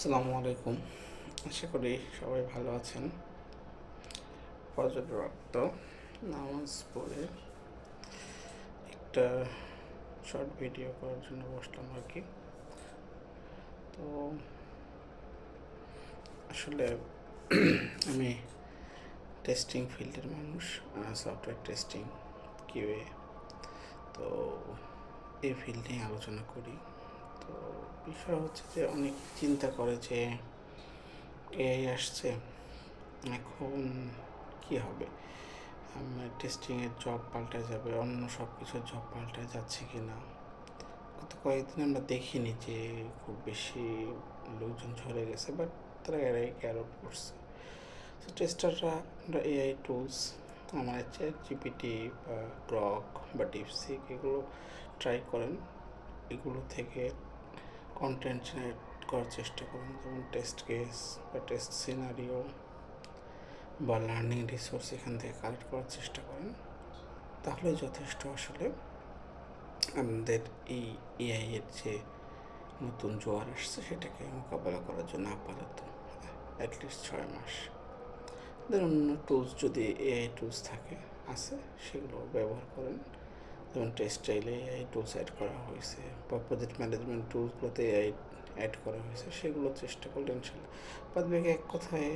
আসসালামু আলাইকুম। আশা করি সবাই ভালো আছেন। ফজর ওয়াক্ত নামাজ পড়ে একটা শর্ট ভিডিও করার জন্য বসলাম আর কি। তো আসলে আমি টেস্টিং ফিল্ডের মানুষ, সফটওয়্যার টেস্টিং, কিউএ। তো এই ফিল্ড নিয়ে আলোচনা করি। তো বিষয় হচ্ছে যে অনেক চিন্তা করে যে এআই আসছে, এখন কি হবে, টেস্টিংয়ের জব পাল্টে যাবে, অন্য সব কিছুর জব পাল্টে যাচ্ছে কি না। গত কয়েকদিন আমরা দেখিনি যে খুব বেশি লোকজন ঝরে গেছে, বাট তারা এআইকে অ্যাডপ্ট করছে। তো টেস্টাররা আমরা এআই টুলস, আমার চ্যাট জিপিটি বা গ্রক বা ডিপসিক এগুলো ট্রাই করেন। এগুলো থেকে কন্টেন্ট জেনারেট করার চেষ্টা করেন, যেমন টেস্ট কেস বা টেস্ট সিনারিও বা লার্নিং রিসোর্স এখান থেকে কালেক্ট করার চেষ্টা করেন। তাহলে যথেষ্ট আসলে আমাদের এই এআই এর যে নতুন জোয়ার আসছে সেটাকে মোকাবেলা করার জন্য আপাতত অ্যাটলিস্ট 6 মাস। দেন অন্য টুলস যদি এআই টুলস থাকে আছে সেগুলো ব্যবহার করেন, যেমন টেস্ট চাইলে এআই টুলস অ্যাড করা হয়েছে বা প্রজেক্ট ম্যানেজমেন্ট টুলসগুলোতে এআই অ্যাড করা হয়েছে, সেগুলো চেষ্টা করলে ইনশাল্লাহ। বাদ বাকি এক কথায়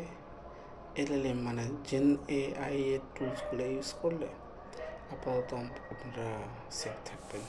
এলএলএম মানে জেন এআই এর টুলসগুলো ইউজ করলে আপাতত আপনারা সেফ থাকবেন।